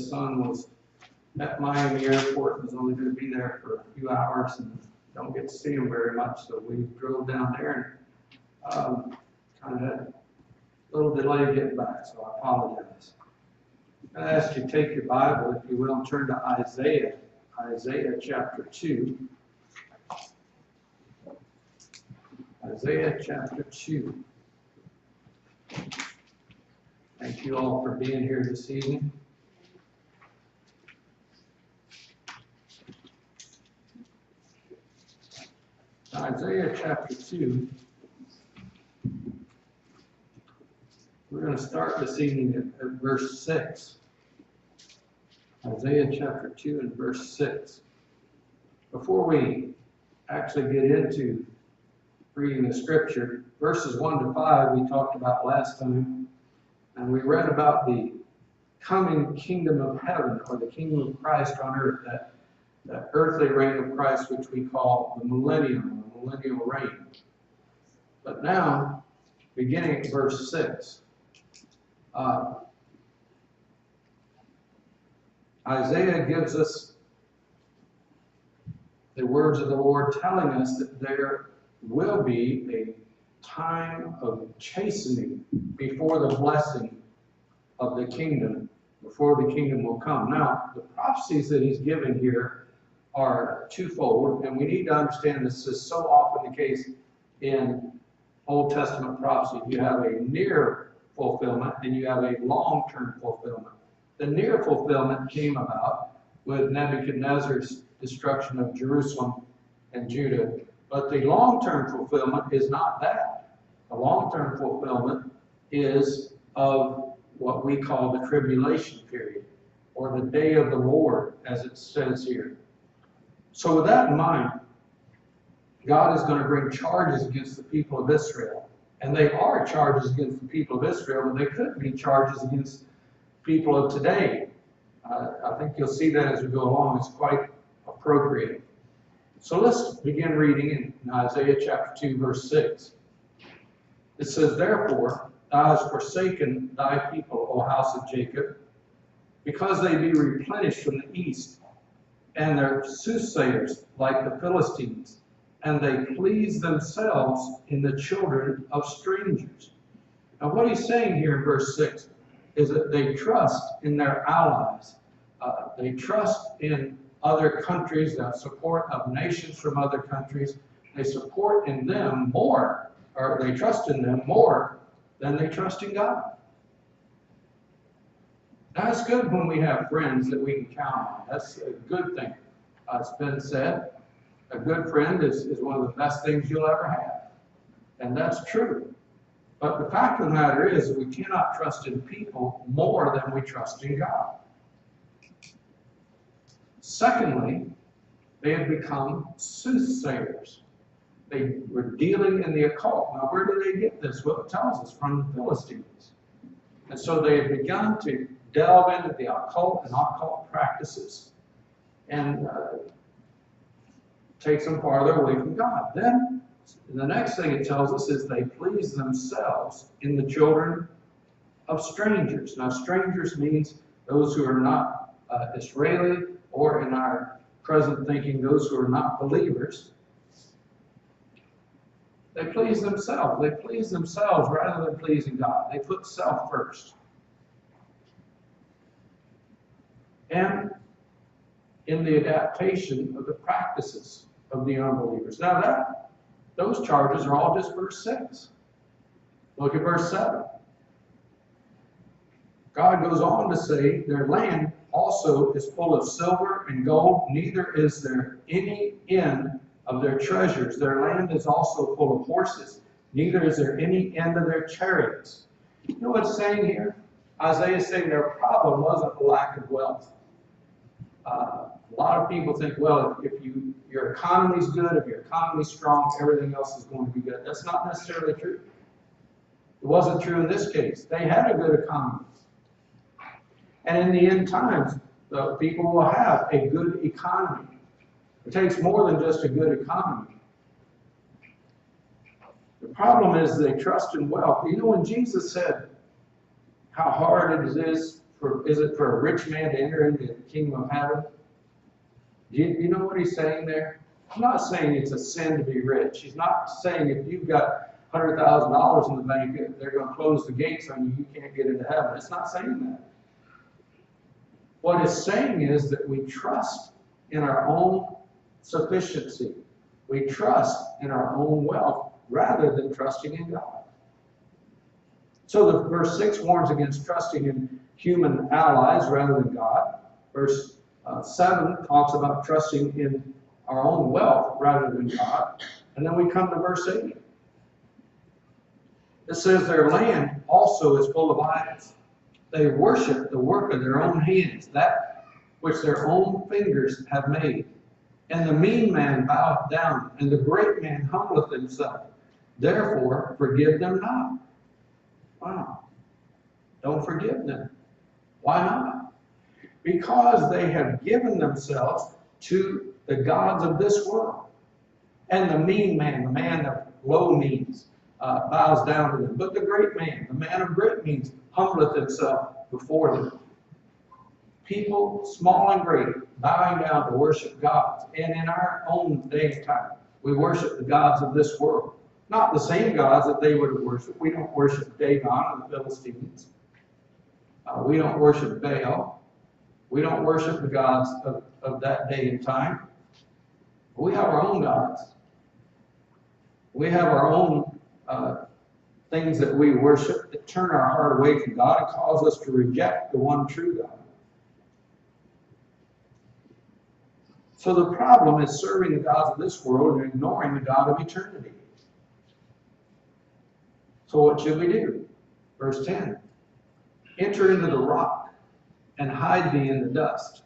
his son was at Miami Airport and was only going to be there for a few hours and don't get to see him very much. So we drove down there and kind of had a little delay getting back, so I apologize. I ask you to take your Bible, if you will, and turn to Isaiah chapter 2. Isaiah chapter 2. Thank you all for being here this evening. Isaiah chapter 2. We're going to start this evening at verse 6. Isaiah chapter 2 and verse 6. Before we actually get into reading the scripture, verses 1 to 5 we talked about last time, and we read about the coming kingdom of heaven, or the kingdom of Christ on earth, that earthly reign of Christ, which we call the millennium, the millennial reign. But now, beginning at verse 6, Isaiah gives us the words of the Lord telling us that there will be a time of chastening before the blessing of the kingdom, before the kingdom will come. Now, the prophecies that he's given here are twofold, and we need to understand this is so often the case in Old Testament prophecy. You have a near fulfillment and you have a long-term fulfillment. The near fulfillment came about with Nebuchadnezzar's destruction of Jerusalem and Judah. But the long-term fulfillment is not that. The long-term fulfillment is of what we call the tribulation period, or the day of the Lord, as it says here. So with that in mind, God is going to bring charges against the people of Israel. And they are charges against the people of Israel, but they could be charges against people of today. I think you'll see that as we go along. It's quite appropriate. So let's begin reading in Isaiah chapter 2, verse 6. It says, "Therefore thou hast forsaken thy people, O house of Jacob, because they be replenished from the east, and their soothsayers like the Philistines, and they please themselves in the children of strangers." Now what he's saying here in verse 6 is that they trust in their allies. They trust in other countries, the support of nations from other countries. They support in them more, or they trust in them more than they trust in God. That's good when we have friends that we can count on. That's a good thing. It's been said, a good friend is one of the best things you'll ever have. And that's true. But the fact of the matter is we cannot trust in people more than we trust in God. Secondly, they have become soothsayers. They were dealing in the occult. Now, where do they get this? Well, it tells us from the Philistines. And so they have begun to delve into the occult and occult practices, and takes them farther away from God. Then, the next thing it tells us is they please themselves in the children of strangers. Now, strangers means those who are not Israeli, or in our present thinking, those who are not believers. They please themselves. They please themselves rather than pleasing God. They put self first. And in the adaptation of the practices of the unbelievers. Now those charges are all just verse 6. Look at verse 7. God goes on to say, their land also is full of silver and gold, neither is there any end of their treasures. Their land is also full of horses, neither is there any end of their chariots. You know what it's saying here? Isaiah is saying their problem wasn't the lack of wealth. A lot of people think, well, if your economy's good, if your economy's strong, everything else is going to be good. That's not necessarily true. It wasn't true in this case. They had a good economy. And in the end times, the people will have a good economy. It takes more than just a good economy. The problem is they trust in wealth. You know, when Jesus said how hard it is is it for a rich man to enter into the kingdom of heaven? You know what he's saying there? He's not saying it's a sin to be rich. He's not saying if you've got $100,000 in the bank, they're going to close the gates on you, you can't get into heaven. It's not saying that. What it's saying is that we trust in our own sufficiency. We trust in our own wealth rather than trusting in God. So the verse 6 warns against trusting in human allies rather than God. Verse 7 talks about trusting in our own wealth rather than God. And then we come to verse 8. It says their land also is full of idols. They worship the work of their own hands, that which their own fingers have made. And the mean man boweth down, and the great man humbleth himself. Therefore, forgive them not. Wow. Don't forgive them. Why not? Because they have given themselves to the gods of this world. And the mean man, the man of low means, bows down to them. But the great man, the man of great means, humbleth himself before them. People, small and great, bowing down to worship gods. And in our own day and time, we worship the gods of this world. Not the same gods that they would have worshipped. We don't worship Dagon and the Philistines. We don't worship Baal. We don't worship the gods of that day and time. We have our own gods. We have our own things that we worship that turn our heart away from God and cause us to reject the one true God. So the problem is serving the gods of this world and ignoring the God of eternity. So what should we do? Verse 10. Enter into the rock and hide thee in the dust,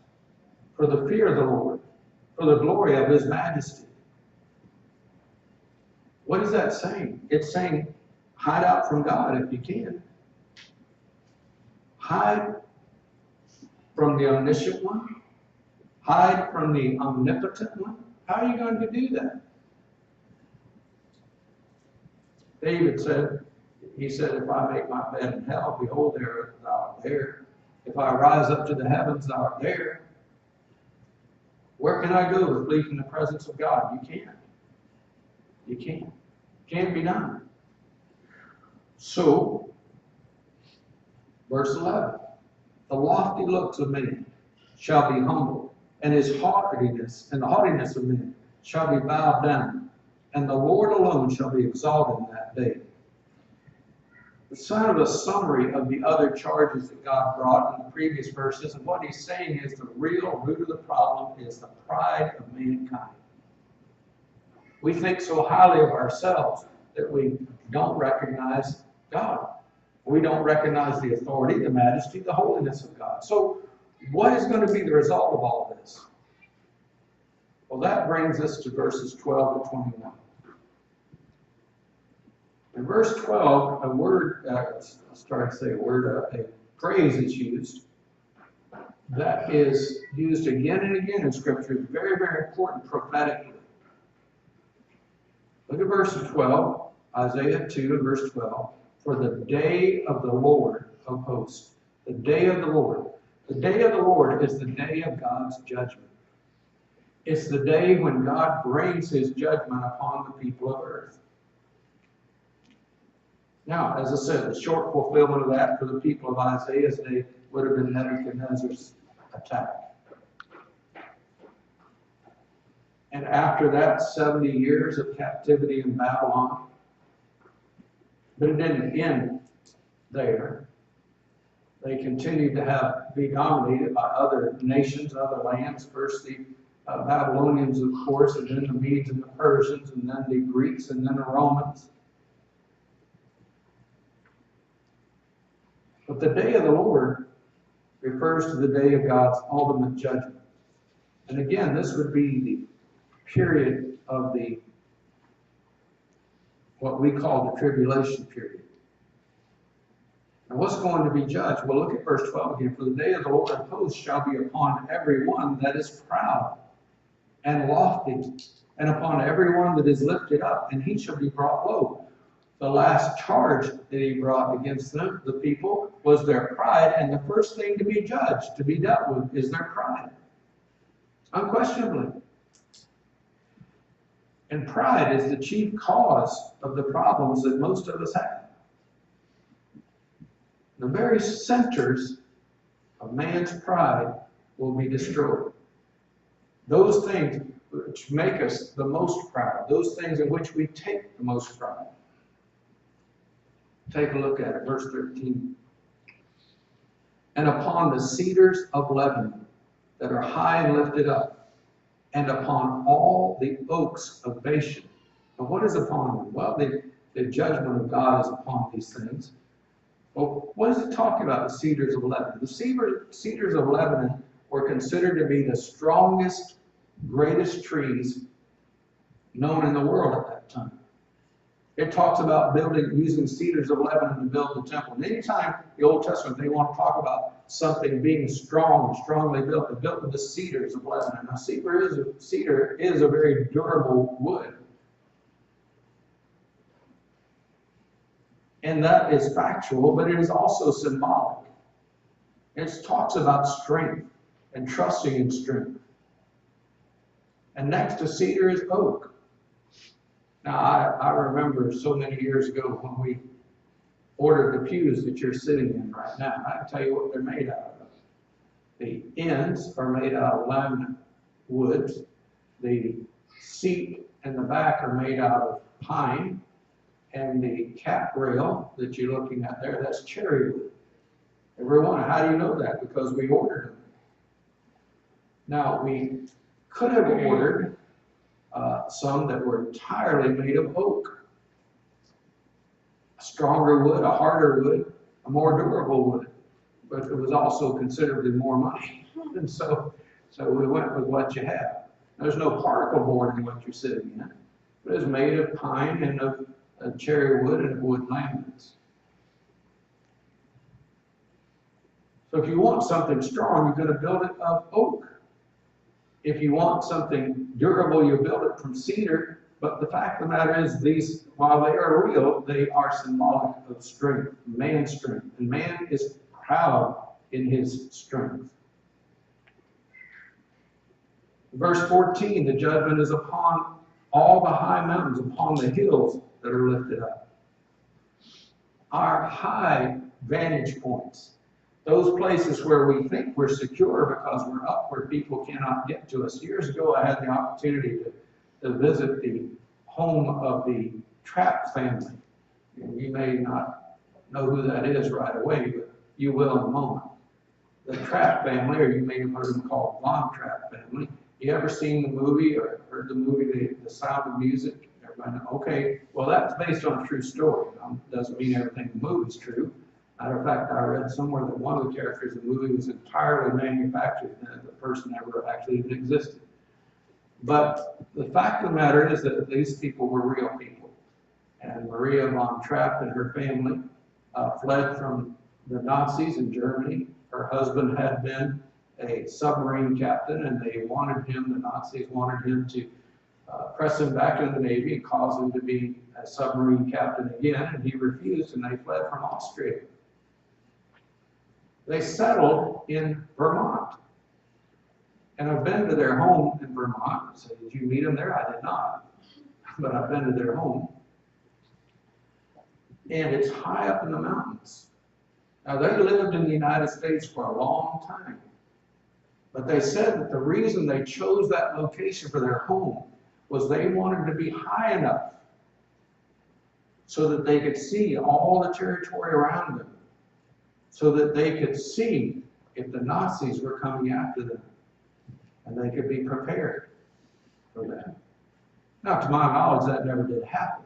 for the fear of the Lord, for the glory of his majesty. What is that saying? It's saying, hide out from God if you can. Hide from the omniscient one. Hide from the omnipotent one. How are you going to do that? David said, he said, if I make my bed in hell, behold, there thou art there. If I rise up to the heavens, thou art there. Where can I go to flee from the presence of God? You can't. You can't. Can't be done. So, verse 11. The lofty looks of men shall be humbled, and his haughtiness and the haughtiness of men shall be bowed down, and the Lord alone shall be exalted in that day. It's kind of a summary of the other charges that God brought in the previous verses, and what he's saying is the real root of the problem is the pride of mankind. We think so highly of ourselves that we don't recognize God. We don't recognize the authority, the majesty, the holiness of God. So what is going to be the result of all of this? Well, that brings us to verses 12 to 21. In verse 12, a phrase is used that is used again and again in Scripture. It's very, very important prophetically. Look at verse 12, Isaiah 2 and verse 12. For the day of the Lord of hosts. The day of the Lord. The day of the Lord is the day of God's judgment. It's the day when God brings his judgment upon the people of earth. Now, as I said, the short fulfillment of that for the people of Isaiah's day would have been Nebuchadnezzar's attack. And after that, 70 years of captivity in Babylon. But it didn't end there. They continued to be dominated by other nations, other lands. First the Babylonians, of course, and then the Medes and the Persians, and then the Greeks, and then the Romans. But the day of the Lord refers to the day of God's ultimate judgment. And again, this would be the period of what we call the tribulation period. And what's going to be judged? Well, look at verse 12 again. For the day of the Lord of hosts shall be upon every one that is proud and lofty, and upon every one that is lifted up, and he shall be brought low. The last charge that he brought against them, the people, was their pride, and the first thing to be judged, to be dealt with, is their pride. Unquestionably. And pride is the chief cause of the problems that most of us have. The very centers of man's pride will be destroyed. Those things which make us the most proud, those things in which we take the most pride. Take a look at it, verse 13. And upon the cedars of Lebanon that are high and lifted up, and upon all the oaks of Bashan. And what is upon them? Well, the judgment of God is upon these things. Well, what is it talking about, the cedars of Lebanon? The cedars of Lebanon were considered to be the strongest, greatest trees known in the world at that time. It talks about using cedars of Lebanon to build the temple. And anytime the Old Testament, they want to talk about something being strong, strongly built, they built with the cedars of Lebanon. Now, cedar is a very durable wood. And that is factual, but it is also symbolic. It talks about strength and trusting in strength. And next to cedar is oak. Now, I remember so many years ago when we ordered the pews that you're sitting in right now. I can tell you what they're made out of. The ends are made out of laminate wood. The seat and the back are made out of pine. And the cap rail that you're looking at there, that's cherry wood. Everyone, how do you know that? Because we ordered them. Now, we could have ordered some that were entirely made of oak. A stronger wood, a harder wood, a more durable wood. But it was also considerably more money. And so we went with what you have. There's no particle board in what you're sitting in. But it's made of pine and of cherry wood and wood laminates. So if you want something strong, you're going to build it of oak. If you want something durable, you build it from cedar. But the fact of the matter is, these, while they are real, they are symbolic of strength, man's strength. And man is proud in his strength. Verse 14, the judgment is upon all the high mountains, upon the hills that are lifted up. Our high vantage points, those places where we think we're secure because we're up where people cannot get to us. Years ago, I had the opportunity to visit the home of the Trapp family. And you may not know who that is right away, but you will in a moment. The Trapp family, or you may have heard them called Von Trapp family. You ever seen the movie or heard the movie, The Sound of Music? Everybody know? Okay, well, that's based on a true story. Doesn't mean everything in the movie is true. Matter of fact, I read somewhere that one of the characters in the movie was entirely manufactured, and the person never actually even existed. But the fact of the matter is that these people were real people. And Maria von Trapp and her family fled from the Nazis in Germany. Her husband had been a submarine captain, and they wanted him, the Nazis wanted him to press him back in the Navy and cause him to be a submarine captain again, and he refused, and they fled from Austria. They settled in Vermont. And I've been to their home in Vermont. So did you meet them there? I did not. But I've been to their home. And it's high up in the mountains. Now, they lived in the United States for a long time. But they said that the reason they chose that location for their home was they wanted to be high enough so that they could see all the territory around them, so that they could see if the Nazis were coming after them, and they could be prepared for that. Now, to my knowledge, that never did happen,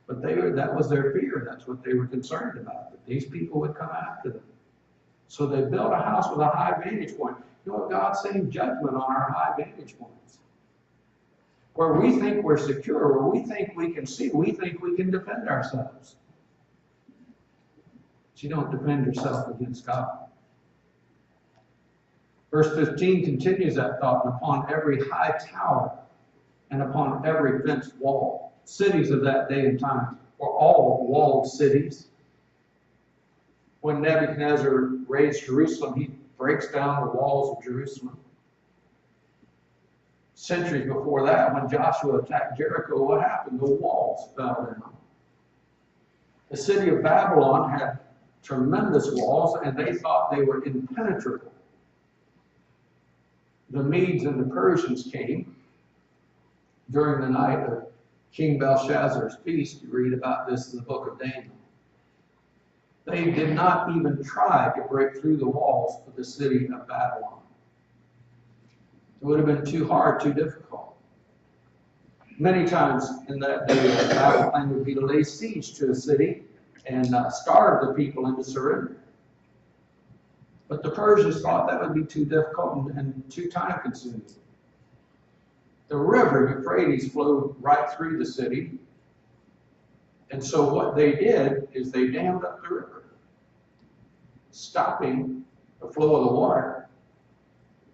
but that was their fear. That's what they were concerned about, that these people would come after them. So they built a house with a high vantage point. You know what God's saying? Judgment on our high vantage points. Where we think we're secure, where we think we can see, we think we can defend ourselves. But you don't defend yourself against God. Verse 15 continues that thought, and upon every high tower and upon every fenced wall. Cities of that day and time or all walled cities. When Nebuchadnezzar raised Jerusalem, he breaks down the walls of Jerusalem. Centuries before that, when Joshua attacked Jericho, what happened? The walls fell down. The city of Babylon had tremendous walls, and they thought they were impenetrable. The Medes and the Persians came during the night of King Belshazzar's feast. You read about this in the book of Daniel. They did not even try to break through the walls of the city of Babylon. It would have been too hard, too difficult. Many times in that day, the battle plan would be to lay siege to a city and starve the people into surrender. But the Persians thought that would be too difficult and too time-consuming. The river Euphrates flowed right through the city. And so what they did is they dammed up the river, stopping the flow of the water.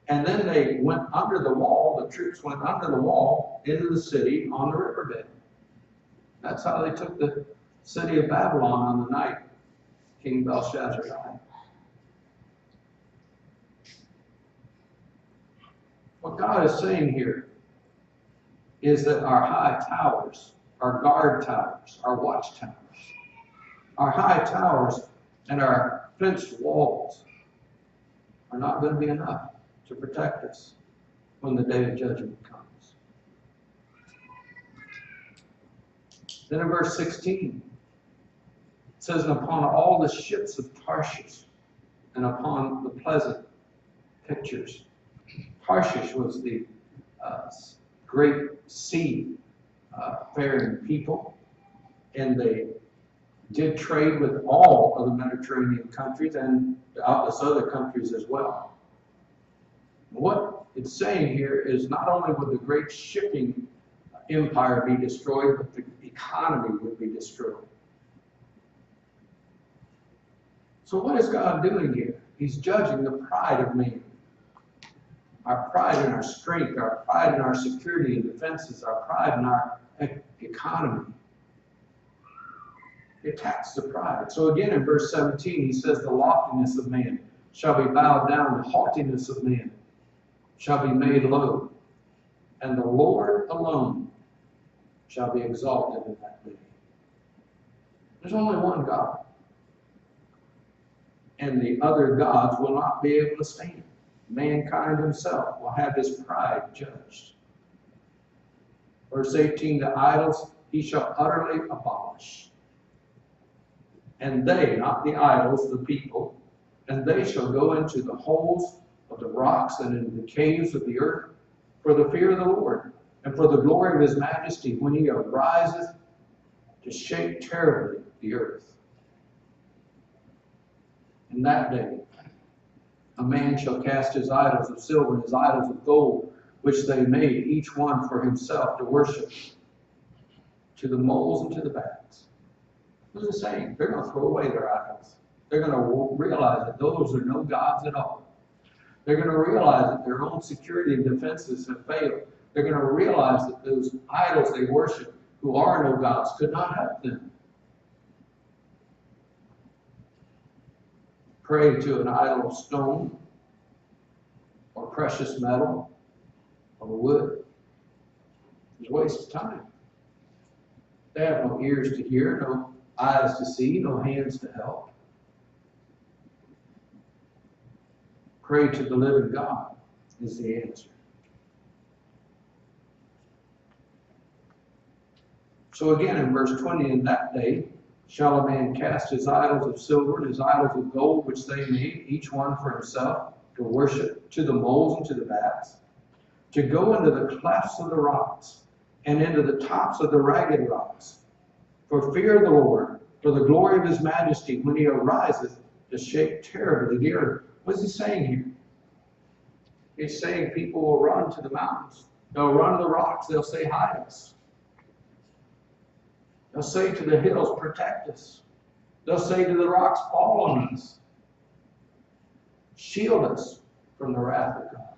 And then they went under the wall, the troops went under the wall into the city on the riverbed. That's how they took the city of Babylon on the night King Belshazzar died. What God is saying here is that our high towers, our guard towers, our watchtowers, our high towers and our fenced walls are not going to be enough to protect us when the day of judgment comes. Then in verse 16, it says, and upon all the ships of Tarshish and upon the pleasant pictures. Tarshish was the great sea-faring people, and they did trade with all of the Mediterranean countries and doubtless other countries as well. What it's saying here is not only would the great shipping empire be destroyed, but the economy would be destroyed. So what is God doing here? He's judging the pride of man. Our pride in our strength, our pride in our security and defenses, our pride in our economy. He attacks the pride. So again in verse 17 he says, the loftiness of man shall be bowed down, the haughtiness of man shall be made low, and the Lord alone shall be exalted in that day. There's only one God, and the other gods will not be able to stand. Mankind himself will have his pride judged. Verse 18, the idols he shall utterly abolish. And they, not the idols, the people, and they shall go into the holes of the rocks and into the caves of the earth for the fear of the Lord and for the glory of his majesty when he ariseth to shake terribly the earth. In that day, a man shall cast his idols of silver and his idols of gold, which they made, each one for himself to worship, to the moles and to the bats. What is it saying? They're going to throw away their idols. They're going to realize that those are no gods at all. They're going to realize that their own security and defenses have failed. They're going to realize that those idols they worship, who are no gods, could not help them. Pray to an idol of stone or precious metal or wood is a waste of time. They have no ears to hear, no eyes to see, no hands to help. Pray to the living God is the answer. So again in verse 20, in that day shall a man cast his idols of silver and his idols of gold, which they made, each one for himself, to worship, to the moles and to the bats, to go into the clefts of the rocks, and into the tops of the ragged rocks, for fear of the Lord, for the glory of his majesty, when he ariseth to shake terribly the earth. What is he saying here? He's saying people will run to the mountains. They'll run to the rocks. They'll say, hide us. They'll say to the hills, protect us. They'll say to the rocks, fall on us. Shield us from the wrath of God.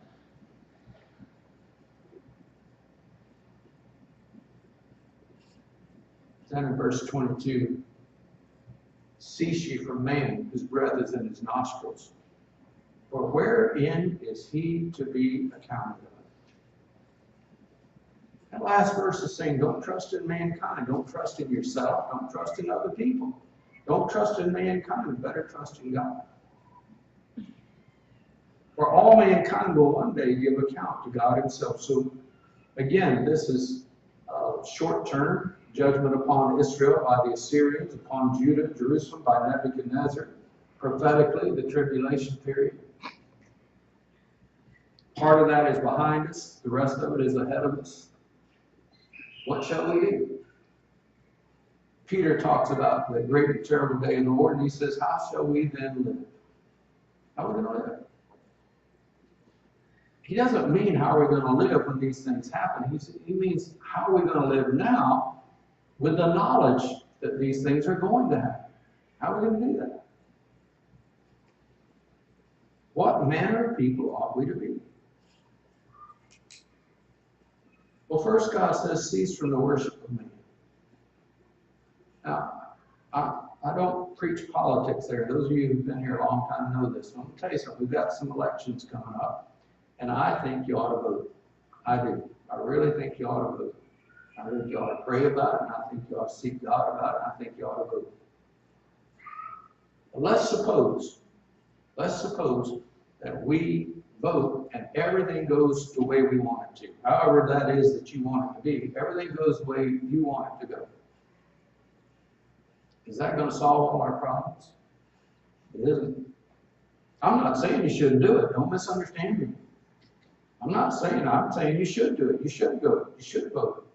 Then in verse 22, cease ye from man, whose breath is in his nostrils. For wherein is he to be accounted of? That last verse is saying, don't trust in mankind. Don't trust in yourself. Don't trust in other people. Don't trust in mankind. Better trust in God. For all mankind will one day give account to God himself. So again, this is short-term judgment upon Israel by the Assyrians, upon Judah, Jerusalem by Nebuchadnezzar. Prophetically, the tribulation period. Part of that is behind us. The rest of it is ahead of us. What shall we do? Peter talks about the great and terrible day of the Lord, and he says, how shall we then live? How are we going to live? He doesn't mean how are we going to live when these things happen. He means how are we going to live now with the knowledge that these things are going to happen. How are we going to do that? What manner of people ought we to be? Well, first God says, cease from the worship of man. Now, I don't preach politics there. Those of you who've been here a long time know this. I'm going to tell you something. We've got some elections coming up. And I think you ought to vote. I do. I really think you ought to vote. I think you ought to pray about it, and I think you ought to seek God about it, and I think you ought to vote. But let's suppose that we vote and everything goes the way we want it to. However that is that you want it to be, everything goes the way you want it to go. Is that going to solve all our problems? It isn't. I'm not saying you shouldn't do it. Don't misunderstand me. I'm saying you should do it. You should go. You should vote.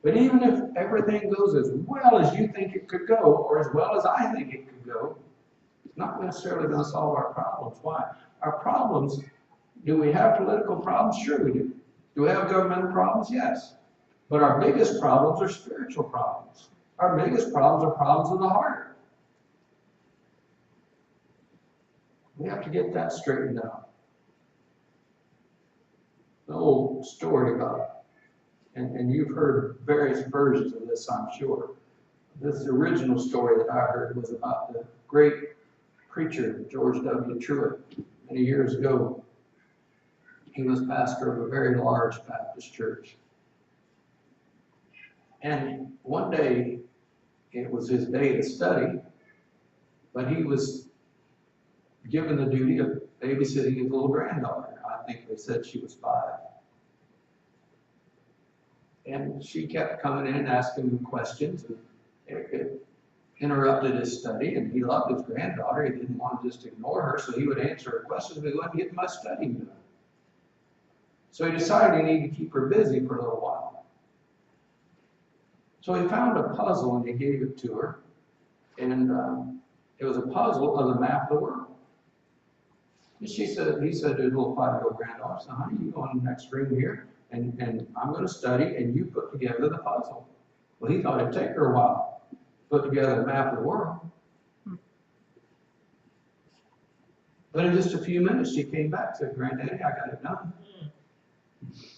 But even if everything goes as well as you think it could go, or as well as I think it could go, it's not necessarily going to solve our problems. Why? Our problems, do we have political problems? Sure we do. Do we have governmental problems? Yes. But our biggest problems are spiritual problems. Our biggest problems are problems of the heart. We have to get that straightened out. The old story about, and you've heard various versions of this, I'm sure. This original story that I heard was about the great preacher, George W. Truett, many years ago. He was pastor of a very large Baptist church. And one day, it was his day to study, but he was given the duty of babysitting his little granddaughter. I think they said she was 5. And she kept coming in and asking him questions, and it interrupted his study, and he loved his granddaughter. He didn't want to just ignore her, so he would answer her questions, but he wouldn't get much studying done. So he decided he needed to keep her busy for a little while. So he found a puzzle, and he gave it to her, and it was a puzzle of the map of the world. And he said to his little 5-year-old granddaughter, so honey, you go in the next room here, and I'm going to study, and you put together the puzzle. Well, he thought it'd take her a while to put together a map of the world. But in just a few minutes, she came back and said, Granddaddy, I got it done.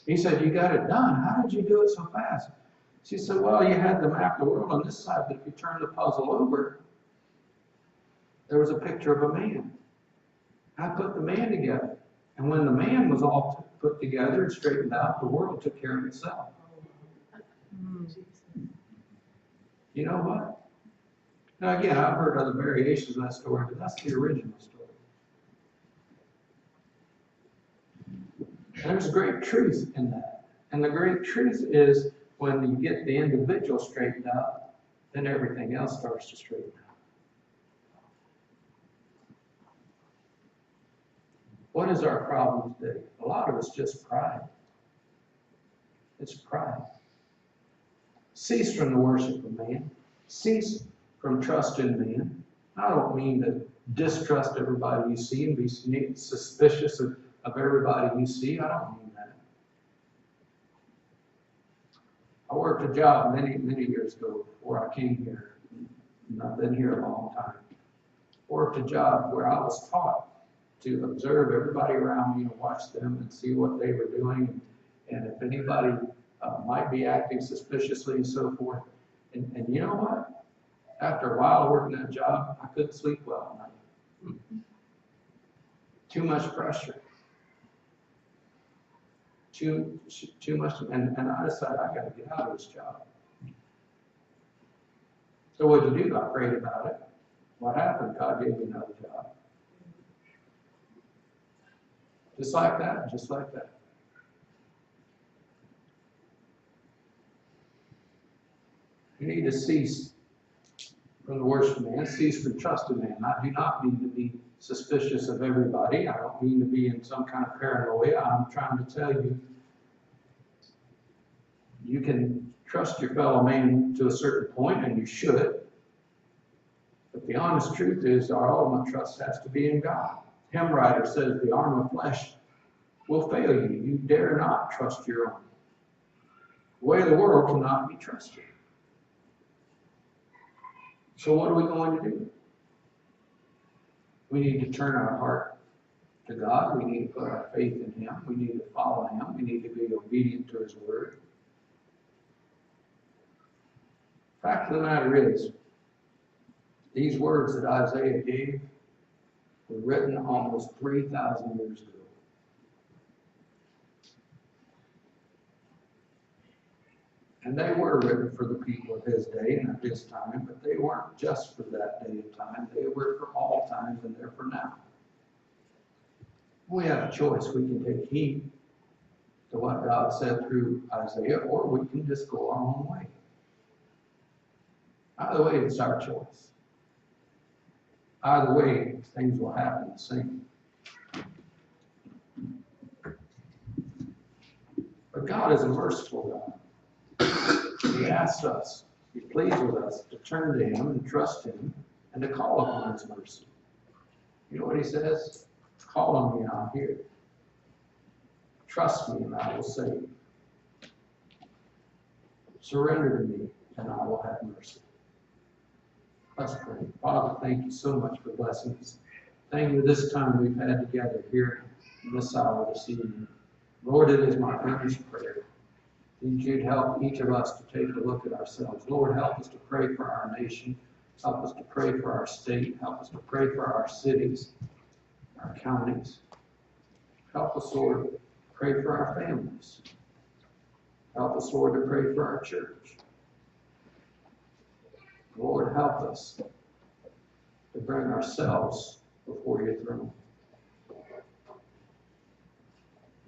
He said, you got it done? How did you do it so fast? She said, well, you had the map of the world on this side, but if you turn the puzzle over, there was a picture of a man. I put the man together. And when the man was all put together and straightened out, the world took care of itself. You know what? Now again, I've heard other variations of that story, but that's the original story. And there's great truth in that. And the great truth is when you get the individual straightened out, then everything else starts to straighten out. What is our problem today? A lot of it's just pride. It's pride. Cease from the worship of man. Cease from trust in man. I don't mean to distrust everybody you see and be suspicious of everybody you see. I don't mean that. I worked a job many years ago before I came here. And I've been here a long time. Worked a job where I was taught to observe everybody around me and watch them and see what they were doing, and if anybody might be acting suspiciously and so forth. And you know what? After a while working that job, I couldn't sleep well at night. Too much pressure. Too much, and I decided I got to get out of this job. So what did you do? I prayed about it. What happened? God gave me another job. Just like that, just like that. You need to cease from the worship of man, cease from trust in man. I do not mean to be suspicious of everybody. I don't mean to be in some kind of paranoia. I'm trying to tell you, you can trust your fellow man to a certain point, and you should. But the honest truth is, our ultimate trust has to be in God. Hymn writer says, the arm of flesh will fail you. You dare not trust your own. The way of the world cannot be trusted. So what are we going to do? We need to turn our heart to God. We need to put our faith in Him. We need to follow Him. We need to be obedient to His word. The fact of the matter is, these words that Isaiah gave were written almost 3,000 years ago. And they were written for the people of his day and of his time, but they weren't just for that day and time. They were for all times, and they're for now. We have a choice. We can take heed to what God said through Isaiah, or we can just go our own way. Either way, it's our choice. Either way, things will happen the same. But God is a merciful God. He asks us, He pleads with us to turn to Him and trust Him and to call upon His mercy. You know what He says? Call on me and I'll hear. Trust me and I will save. Surrender to me and I will have mercy. Let's pray. Father, thank you so much for blessing us. Thank you for this time we've had together here in this hour this evening. Lord, it is my earnest prayer that you'd help each of us to take a look at ourselves. Lord, help us to pray for our nation. Help us to pray for our state. Help us to pray for our cities, our counties. Help us, Lord, to pray for our families. Help us, Lord, to pray for our church. Lord, help us to bring ourselves before your throne.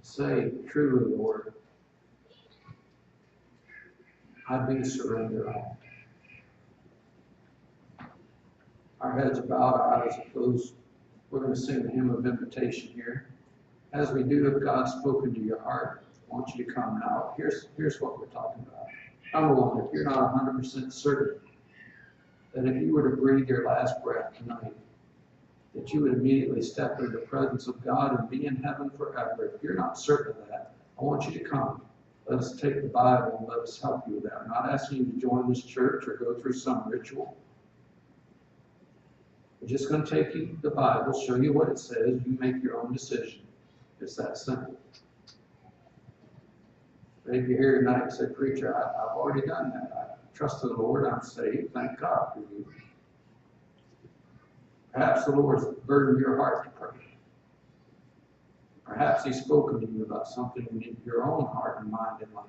Say, truly, Lord, I do surrender all. Our heads are bowed, our eyes are closed. We're going to sing the hymn of invitation here. As we do, if God's spoken to your heart, I want you to come now. Here's what we're talking about. Number one, if you're not 100% certain that if you were to breathe your last breath tonight, that you would immediately step into the presence of God and be in heaven forever. If you're not certain of that, I want you to come. Let us take the Bible and let us help you with that. I'm not asking you to join this church or go through some ritual. We're just going to take you the Bible, show you what it says, you make your own decision. It's that simple. Maybe you're here tonight and say, preacher, I've already done that. I trust the Lord, I'm saved. Thank God for you. Perhaps the Lord's burdened your heart to pray. Perhaps He's spoken to you about something in your own heart and mind and life.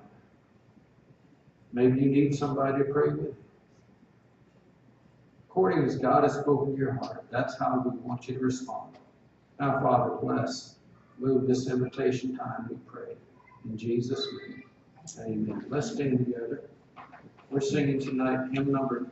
Maybe you need somebody to pray with you. According as God has spoken to your heart, that's how we want you to respond. Now, Father, bless, move this invitation time, we pray. In Jesus' name, amen. Let's stand together. We're singing tonight hymn number